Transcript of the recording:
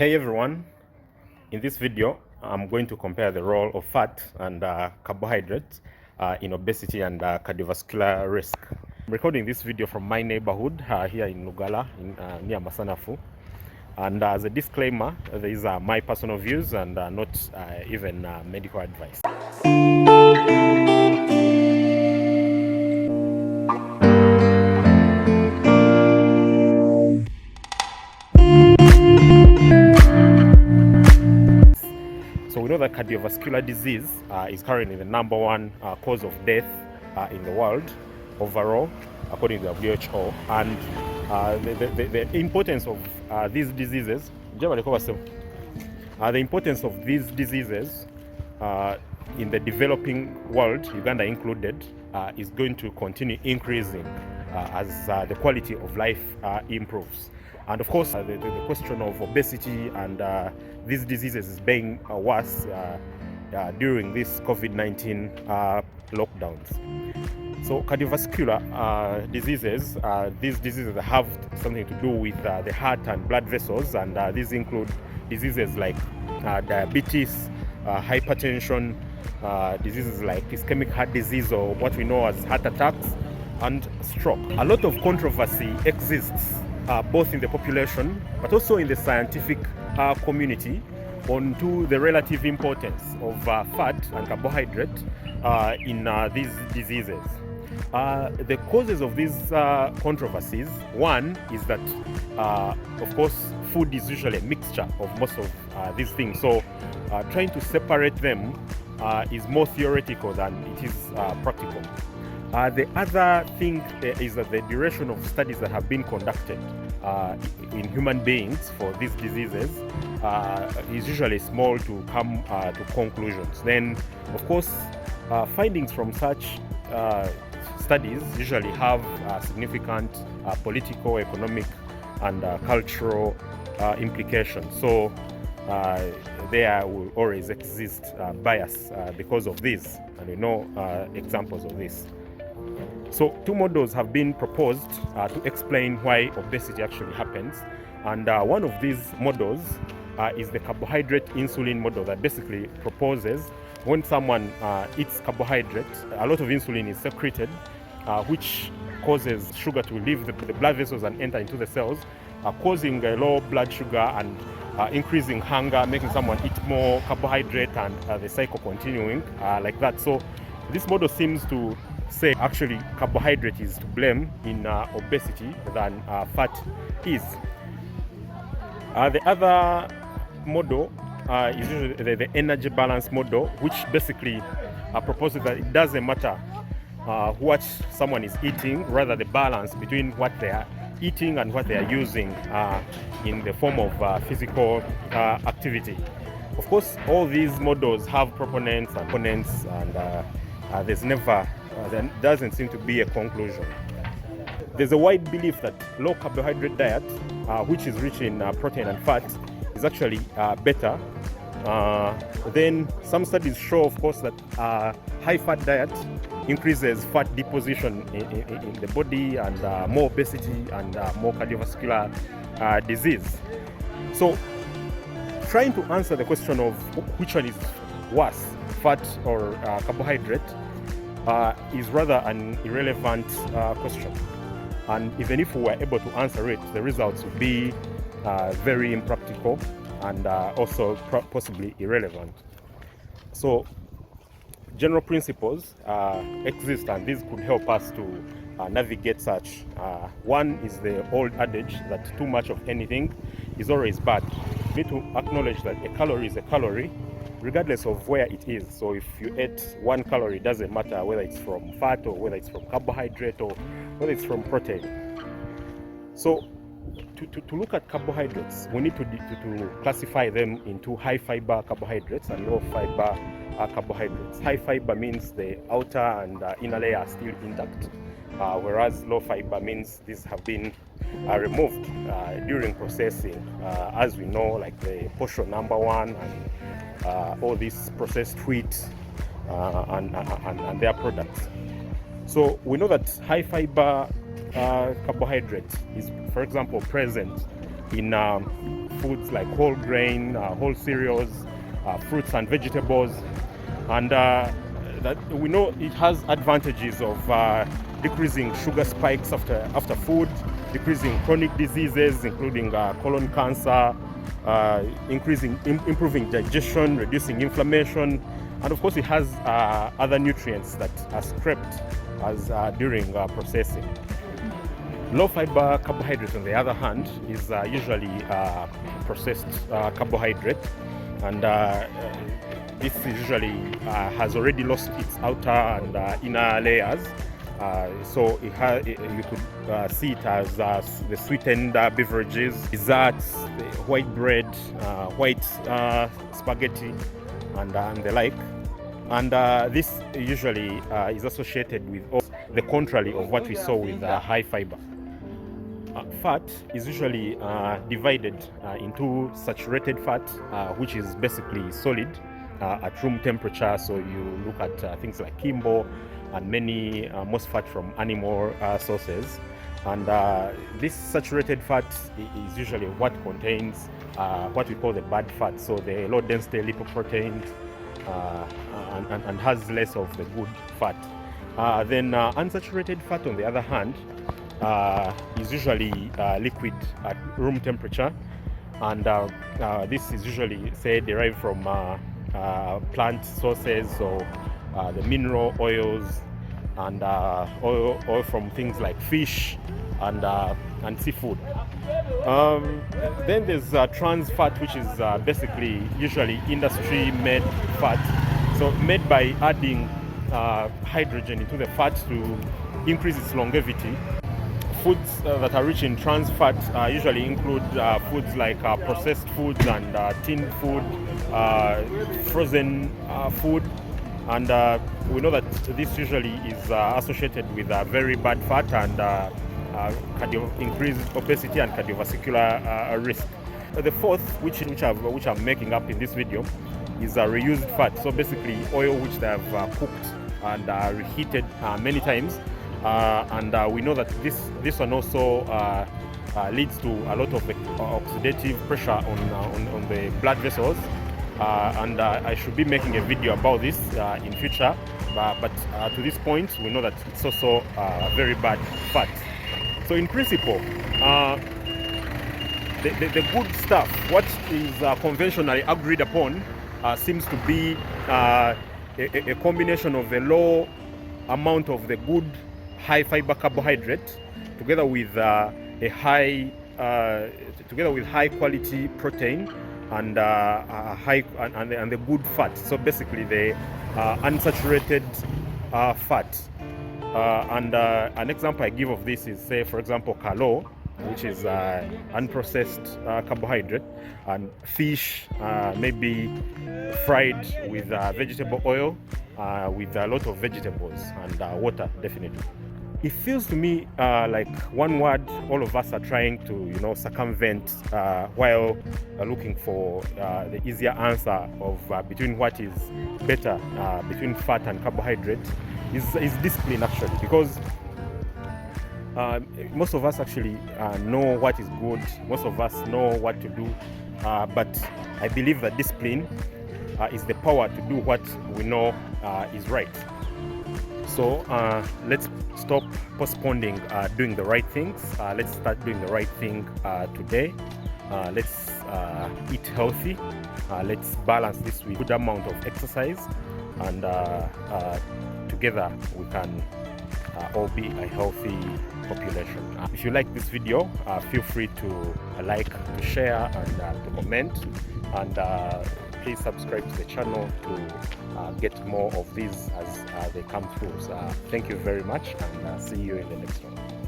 Hey everyone, in this video I'm going to compare the role of fat and carbohydrates in obesity and cardiovascular risk. I'm recording this video from my neighborhood here in Lugala near Masanafu, and as a disclaimer, these are my personal views and not even medical advice. So we know that cardiovascular disease is currently the #1 cause of death in the world overall, according to the WHO. And the importance of these diseases, the importance of these diseases in the developing world, Uganda included, is going to continue increasing as the quality of life improves. And of course, the question of obesity and these diseases is being worse during this COVID-19 lockdowns. So cardiovascular diseases, these diseases have something to do with the heart and blood vessels, and these include diseases like diabetes, hypertension, diseases like ischemic heart disease, or what we know as heart attacks, and stroke. A lot of controversy exists both in the population but also in the scientific community onto the relative importance of fat and carbohydrate in these diseases. The causes of these controversies, one is that of course food is usually a mixture of most of these things, so trying to separate them is more theoretical than it is practical. The other thing is that the duration of studies that have been conducted in human beings for these diseases is usually small to come to conclusions. Then, of course, findings from such studies usually have significant political, economic, and cultural implications. So there will always exist bias because of this, and we know examples of this. So two models have been proposed to explain why obesity actually happens, and one of these models is the carbohydrate insulin model that basically proposes when someone eats carbohydrate, a lot of insulin is secreted, which causes sugar to leave the blood vessels and enter into the cells, causing low blood sugar and increasing hunger, making someone eat more carbohydrate, and the cycle continuing like that. So this model seems to say actually carbohydrate is to blame in obesity than fat is. The other model is usually the energy balance model, which basically proposes that it doesn't matter what someone is eating, rather the balance between what they are eating and what they are using in the form of physical activity. Of course, all these models have proponents and opponents, and there doesn't seem to be a conclusion. There's a wide belief that low carbohydrate diet, which is rich in protein and fat, is actually better. Then some studies show, of course, that high fat diet increases fat deposition in the body, and more obesity and more cardiovascular disease. So trying to answer the question of which one is worse, fat or carbohydrate, is rather an irrelevant question. And even if we were able to answer it, the results would be very impractical and also possibly irrelevant. So general principles exist, and these could help us to navigate such. One is the old adage that too much of anything is always bad. We need to acknowledge that a calorie is a calorie, regardless of where it is. So if you ate 1 calorie, it doesn't matter whether it's from fat or whether it's from carbohydrate or whether it's from protein. So to look at carbohydrates, we need to classify them into high fiber carbohydrates and low fiber carbohydrates. High fiber means the outer and inner layer are still intact, whereas low fiber means these have been removed during processing, as we know, like the portion #1 and all these processed wheat and their products. So we know that high fiber carbohydrate is, for example, present in foods like whole grain, whole cereals, fruits and vegetables. And that we know it has advantages of decreasing sugar spikes after food, decreasing chronic diseases including colon cancer, improving digestion, reducing inflammation, and of course it has other nutrients that are scrapped as during processing. Low fiber carbohydrate, on the other hand, is usually processed carbohydrate, and this usually has already lost its outer and inner layers. So you could see it as the sweetened beverages, desserts, the white bread, white spaghetti, and the like. And this usually is associated with the contrary of what we saw with high fiber. Fat is usually divided into saturated fat, which is basically solid at room temperature. So you look at things like Kimbo and most fat from animal sources. And this saturated fat is usually what contains what we call the bad fat, so the low density lipoproteins, and has less of the good fat. Then unsaturated fat, on the other hand, is usually liquid at room temperature, and this is usually, say, derived from plant sources, so the mineral oils and oil from things like fish and seafood. Then there's trans fat, which is basically usually industry-made fat, so made by adding hydrogen into the fat to increase its longevity. Foods that are rich in trans fat usually include foods like processed foods and tinned food, frozen food, and we know that this usually is associated with very bad fat and increased obesity and cardiovascular risk. The fourth, which I'm making up in this video, is reused fat. So basically oil which they have cooked and reheated many times. And we know that this one also leads to a lot of oxidative pressure on the blood vessels, and I should be making a video about this in future, but to this point we know that it's also very bad fat. So in principle, the good stuff, what is conventionally agreed upon, seems to be a combination of the low amount of the good high fiber carbohydrate together with high quality protein and the good fat. So basically the unsaturated fat. And an example I give of this is, say, for example, kalo, which is unprocessed carbohydrate, and fish, maybe fried with vegetable oil, with a lot of vegetables and water, definitely. It feels to me like one word all of us are trying to circumvent while looking for the easier answer of between what is better between fat and carbohydrate is discipline, actually, because most of us actually know what is good, most of us know what to do, but I believe that discipline is the power to do what we know is right. So let's stop postponing doing the right things. Let's start doing the right thing today. Let's eat healthy. Let's balance this with a good amount of exercise, and together we can all be a healthy population. If you like this video, feel free to like, to share, and to comment, and please subscribe to the channel to get more of these as they come through. So thank you very much, and see you in the next one.